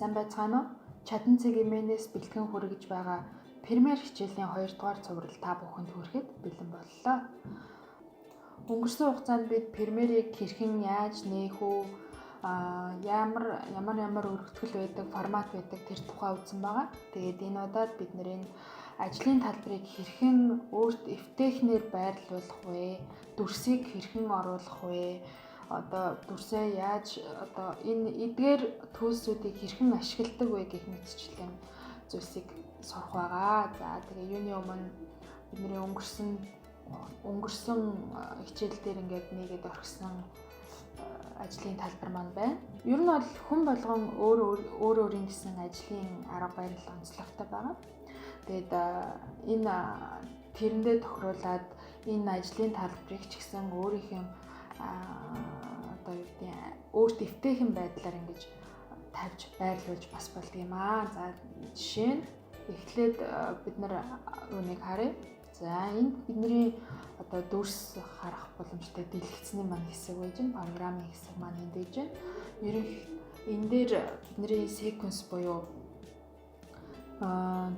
Сайн байцгаана уу? Чадан цагийн мэнэс бэлтгэн хүргэж байгаа Премьер хичээлийн 2 дугаар цуврал та бүхэнд хүрэхэд бэлэн боллоо. Өнгөрсөн хугацаанд бид Премьерийг хэрхэн яаж нээх үү, ямар өргөтгөл байдаг, формат байдаг тэр тухай үзсэн байгаа. Тэгээд энэ удаад бид энэ ажлын талбарыг хэрхэн өөрт эвтэхнээр байрлуулах вэ? Дүрсийг хэрхэн оруулах вэ? Дүрсээ яаж энэ эдгээр төлсүүдийг хэрхэн ашигладаг вэ гэх мэтчлэн зүйлсийг сурах байгаа. За тэгээ юуны өмнө бидний өнгөрсөн хичээл дээр ингээд нэгээд орхисон ажлын талбар маань байна. Ер нь бол хүн болгон өөрийн гэсэн ажлын арга барил онцлогтой байгаа. Тэгээд энэ тэрэндээ тохируулаад энэ ажлын талбарыг ч гэсэн өөрийнх нь өөрт эвтэйхэн байдлаар ингэж тавьж байрлуулж бас болд юм аа. За жишээ нь эхлээд бид нар үүнийг харъя. За энд бидний дүрс харах боломжтой дэлгэцний маань хэсэг байж байна. Программын хэсэг маань энд байж байна. Энэ дээр бидний sequence буюу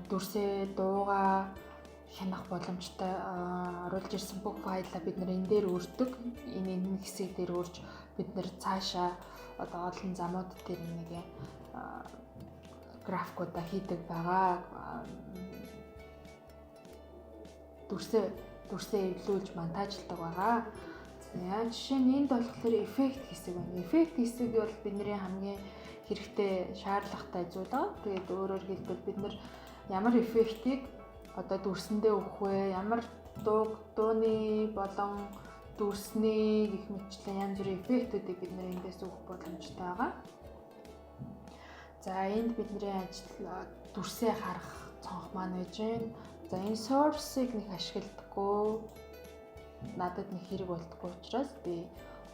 дүрсээ дуугаа хянах боломжтой оруулж ирсэн бүх файлаа бид нэр энэ дээр өрдөг. Энэ хэсэг дээр өрж бид нэр цаашаа олон замууд дээр нэг графикуудаа хийдэг байгаа. Дүрсээ эвлүүлж монтажладаг байгаа. За жишээ нь энд болохоор эффект хэсэг байна. Эффект хэсэг бол бидний хамгийн хэрэгтэй шаардлагатай зүйл байгаа. Тэгээд өөрөөр хэлбэл бид нар ямар эффектийг дүрсэндээ өгөх вэ? Ямар дууны болон дүрсний гэх мэтчлэн янз бүрийн эффектүүдийг бид нэр эндээс өгөх боломжтой байгаа. За энд бидний ажил дүрсээ харах цонх маань байж байна. За энэ source-ыг нэг ашигладаггүй. Надад нэг хэрэг болдоггүй учраас би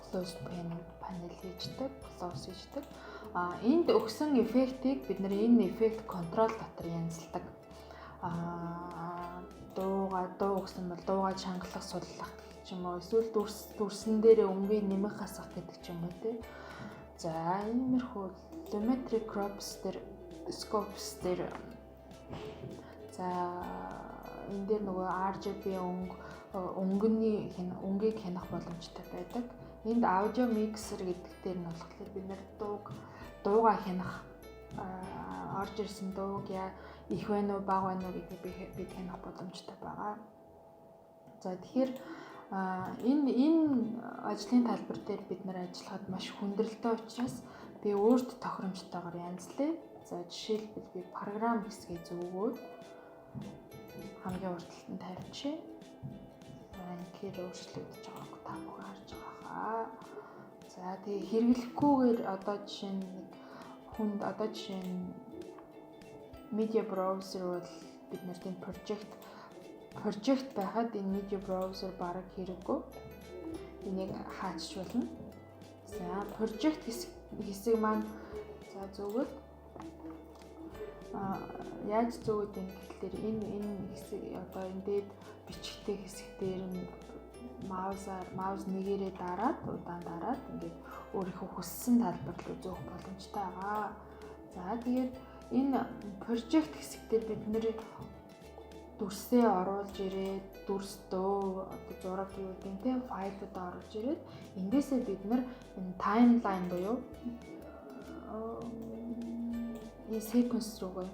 close panel хийждэг, close хийждэг. Энд өгсөн эффектийг бид нэр энэ эффект контрол дотор янзалдаг. Дуу гэсэн бол дуугаа чангалах, суллах гэх юм уу. Эсвэл дүрсэн дээр өнгийг нэмэх хасах гэдэг ч юм уу тий. За иймэрхүү geometry crops дээр scopes дээр за энэ дээр нөгөө RGB өнгийг хянах боломжтой байдаг. Энд audio mixer гэдэг дээр нь болохоор бид нэр дуугаа хянах орж ирсэн дууг их байна уу бага байна уу гэдгийг бид хянах боломжтой байгаа. За тэгэхээр энэ ажлын талбар дээр бид нар ажиллахад маш хүндрэлтэй учраас би өөрт тохиромжтойгоор янзлая. За жишээлбэл би програм хэсгээ зөвгөөд хамгийн урт талд нь тавьчих. Тэгэхээр өөрчлөгдөж байгааг та бүхэн харж байгаа. За тэгээ хэрэглэхгүйгээр жишээ нь жишээ нь media browser бол бид нарт энэ project байхад энэ media browser бараг хэрэггүй. Энийг хаачих болно. За project хэсэг маань за зөвгөл яаж зөвгөд юм гэхэлэр энэ хэсэг энэ дээд бичгтэй хэсэг дээр нь маус нэгээрээ удаан дараад ингээд өөрийнхөө хүссэн талбар руу зөөх боломжтой байгаа. За тэгээд энэ project хэсэг дээр бид нэр дүрсээ оруулж ирээд дүрс дөө зураг юу гэдэг тийм файлуудаа оруулж ирээд эндээсээ бид нар энэ таймлайн буюу энэ sequence руугаа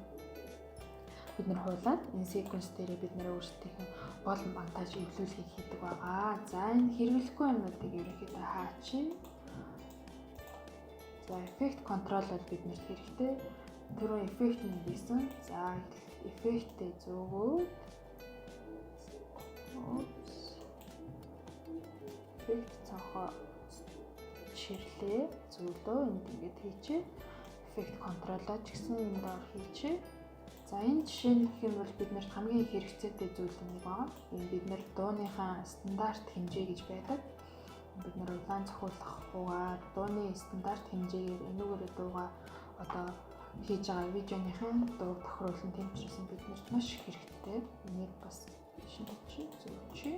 бид нар хуулаад энэ sequence дээрээ бид нэр өөрсдийнх гол монтаж эвлүүлгийг хийдэг байгаа. За энэ хэрэглэхгүй юмнуудыг ерөнхийдөө хаачих. За effect control бол биднэрт хэрэгтэй. Түрүү effect нь байсан. За effect-тэй зөвгөөд effect цонхоо чирлээ зөвлөө энд ингээд хийчихээ. Effect control-оо ч гэсэн энд ор хийчихээ. За энэ жишээ нь гэх юм бол биднэрт хамгийн их хэрэгцээтэй зүйл нэг байгаа. Энэ бид нар дууныхаа стандарт хэмжээ гэж байдаг. Бид нар улаан цохиулахгүйгээр дууны стандарт хэмжээгээр энүүгээр дуугаа хийж байгаа видеоныхын дуу тохируулсан температурын биднэрт маш их хэрэгтэй. Энийг бас зөвчий.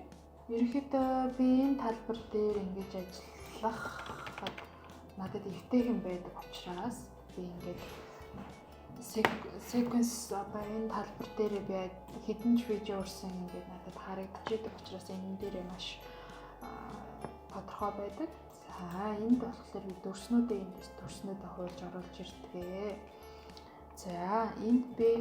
Ерөнхийдөө би энэ талбар дээр ингэж ажиллахад надад эвтэйхэн байдаг учраас би ингэж sequence одоо энэ талбар дээр би хэдэн ч видео урсан ингээд надад харагдчихдаг учраас энэ дээр маш тодорхой байдаг. За энд болохоор би дүрснүүдээ эндээс дүрснүүдээ хуульж оруулж ирдгээ. За энд би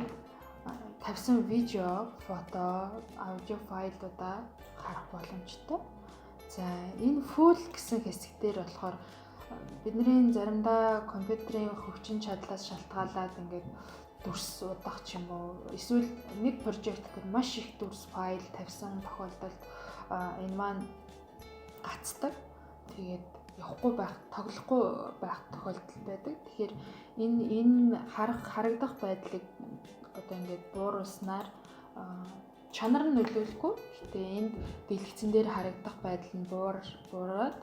тавьсан видео, фото, аудио файлуудаа харах боломжтой. За энэ full гэсэн хэсгээр болохоор бидний заримдаа компьютерийн хөгжин чадлаас шалтгаалаад ингээд дүрс удах ч юм уу эсвэл нэг прожект гэхэд маш их дүрс файл тавьсан тохиолдолд энэ маань гацдаг. Тэгээд явахгүй байх, тоглохгүй байх тохиолдол байдаг. Тэгэхээр энэ харагдах байдлыг одоо ингээд бууруулснаар чанар нь нөлөөлөхгүй. Гэтэ энд дэлгэцэн дээр харагдах байдал нь буураад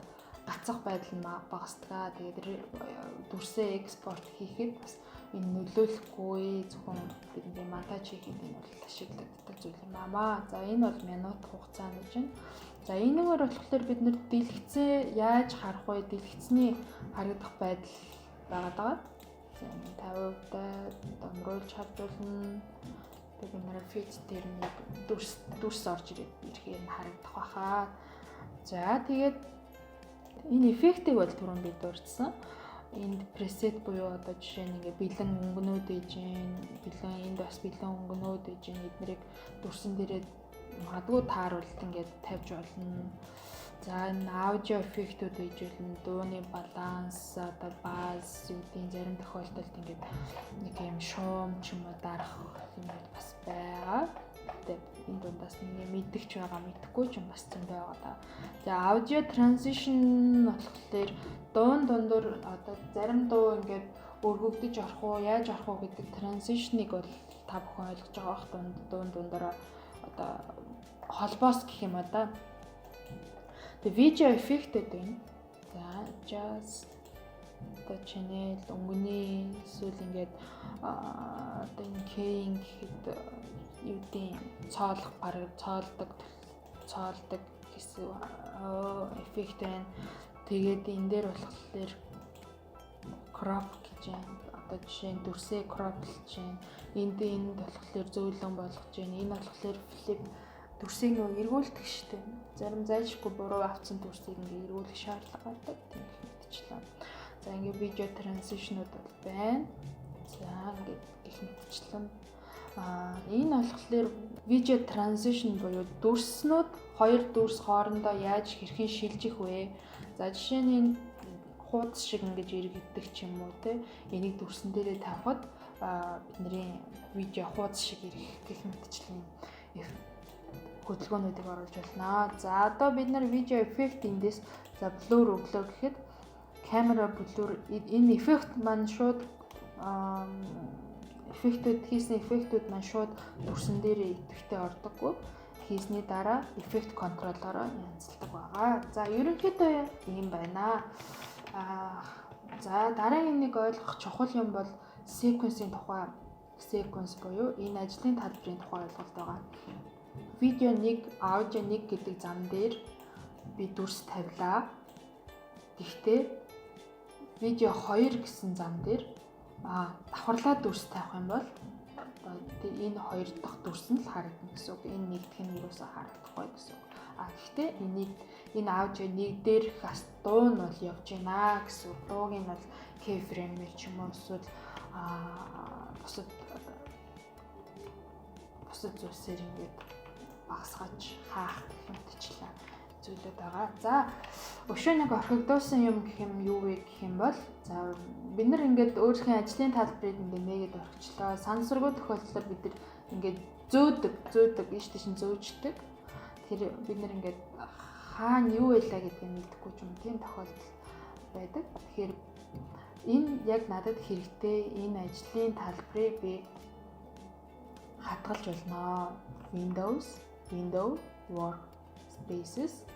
гацах байдал нь багасдаг. Тэгээд дүрсээ экспорт хийхэд бас энэ нөлөөлөхгүй зөвхөн бидний монтаж хийхэд энэ бол ашиглагддаг зүйл юм аа. За энэ бол минут хугацааны чинь. За энэгээр болохоор бид нэр дэлгэцээ яаж харах вэ? Дэлгэцний харагдах байдал байгаа. За 50% домруулж хадуулна. Тэгээд нэр фит дээр нэг дүрс орж ирэхээр нь харагдах баха. За тэгээд энэ эффектийг бол түрүүн би дурдсан. Энд пресет буюу одоо жишээ нь ингээ бэлэн өнгөнүүд ээж гин, энд бас бэлэн өнгөнүүд ээж гин эднэрийг дүрсэн дээрээ магадгүй тааруулт ингээд тавьж болно. За энэ аудио эффектүүд үйжүүлэн дууны баланс, одоо баз, үдийн зарим тохиолдолд ингээд нэг юм шуум ч юм уу дарах юм бас байгаа. Тэгээд энэ дундаас нэг мэдгч байгаа, мэдхгүй ч юм бас зөндөө байгаа да. За аудио транзишн болохоор дундуур одоо зарим дуу ингээд өргөгдөж орох уу, яаж орох уу гэдэг транзишныг бол та бүхэн ойлгож байгаа бох дундаараа одоо холбоос гэх юм а да. The видео эффектэд байна. За just одоо channel өнгөний эсвэл ингээд одоо энэ keying гэхэд юу гэдэг цоолох бараг цоолдог гэсэн эффект байна. Тэгээд энэ дээр болохоор crop гэж байна. Одоо жишээ нь дүрсээ croplж байна. Энд болохоор зөөлөн болгож байна. Энэ болохоор flip дүрсийг нөгөө эргүүлдэг штеп. Зарим зайлшгүй буруу авсан дүрсийг ингээ эргүүлэх шаардлага байдаг. Тийм мэдчихлээ. За ингээ видео транзишнууд бол байна. За ингээ их мэдчихлээ. Энэ болохоор видео транзишн буюу дүрснүүд хоёр дүрс хоорондоо яаж хэрхэн шилжих вэ? За жишээ нь энэ хуудас шиг ингэж эргэгдэх ч юм уу те. Энийг дүрсэн дээрээ тавихад бидний видео хуудас шиг эргэх мэтчлэн хөдөлгөөнүүдийг оруулж байна. За одоо бид нар видео эффект эндээс за blur өглөө гэхэд камера blur энэ эффект маань шууд хийсэн эффектүүд маань шууд дүрсэн дээр идэвхтэй ордоггүй. Хийсний дараа эффект контроллороо янзалдаг байгаа. За ерөнхийдөө ийм байна. За дараагийн нэг ойлгох чухал юм бол sequence-ийн тухай sequence буюу энэ ажлын талбарын тухай ойлголт байгаа. Видео 1, аудио 1 гэдэг зам дээр би дүрс тавилаа. Гэхдээ видео 2 гэсэн зам дээр давхарлаад дүрс тавих юм бол энэ хоёр дахь дүрс нь л харагдана гэсэн үг. Энэ нэгдэх нь юусаа харагдахгүй гэсэн үг. Гэхдээ энэ аудио 1 дээр бас дуу нь бол явж байна гэсэн үг. Дууг нь бол keyframe ч юм уу эсвэл бусад зүйлсээр ингээд багасгаж хаах гэх мэтчлээ зүйлүүд байгаа. За өшөө нэг орхигдуулсан юм гэх юм юу вэ гэх юм бол за бид нар ингээд өөрийнхөө ажлын талбарыг ингээд нэгэд орхичлаа. Сансаргуу тохиолдлоор бид нар ингээд зөөдөг ийш тийш зөөждөг. Тэр бид нар ингээд хаана юу байлаа гэдгийг мэдэхгүй ч юм тийм тохиолдол байдаг. Тэгэхээр энэ яг надад хэрэгтэй энэ ажлын талбарыг би хадгалж болно. Window workspaces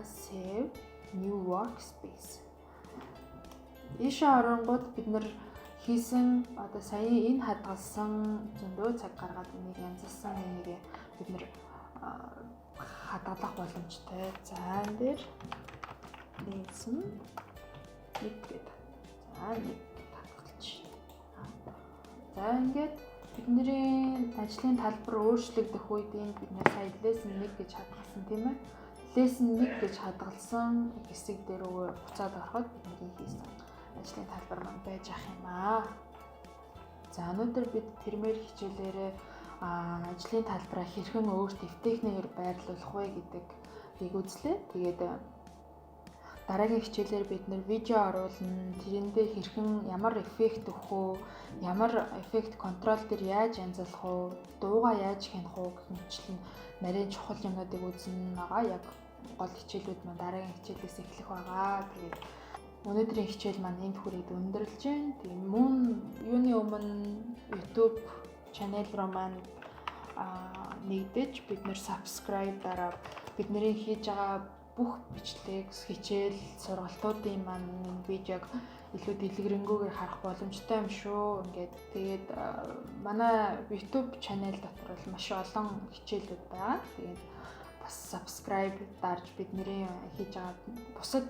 save new workspace. Ийшээ оронгууд бид нар хийсэн одоо сая энэ хадгалсан зөндөө цаг гаргаад энийг янзалсан энийг бид нар хадгалах боломжтой. За энэ дээр нэгсэн нэг гэдэг. За нэг хадгалж. За ингээд бидний ажлын талбар өөрчлөгдөх үед энд бид нэр сая lesson 1 гэж хадгалсан тийм ээ. Lesson 1 гэж хадгалсан хэсэг дээр буцаад ороход бидний хийсэн ажлын талбар маань байж ах юм аа. За өнөөдөр бид тэрмээр хичээлээрээ ажлын талбараа хэрхэн өөрт эвтэхнээр байрлуулах вэ гэдгийг үзлээ. Тэгээд дараагийн хичээлээр бид нэр видео оруулна, тэрэндээ хэрхэн ямар эффект өгөх үү, ямар эффект контрол дээр яаж янзлах уу, дуугаа яаж хянах уу гэх мэтлэн нарийн чухал юмнуудыг үзнэ байгаа. Яг гол хичээлүүд маань дараагийн хичээлээс эхлэх байгаа. Тэгээд өнөөдрийн хичээл маань энд хүрээд өндөрлж байна. Тэгээд мөн юуны өмнө YouTube channel руу маань нэгдэж бид нэр subscribe дараа бидний хийж байгаа бүх бичлэг, хичээл, сургалтуудын маань видеог илүү дэлгэрэнгүйгээр харах боломжтой юм шүү. Тэгээд манай YouTube channel дотор бол маш олон хичээлүүд байгаа. Тэгээд бас subscribe дарж бидний хийж байгаа бусад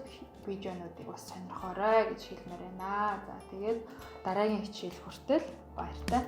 видеонуудыг бас сонирхоорой гэж хэлмээр байна. За тэгээд дараагийн хичээл хүртэл баяртай.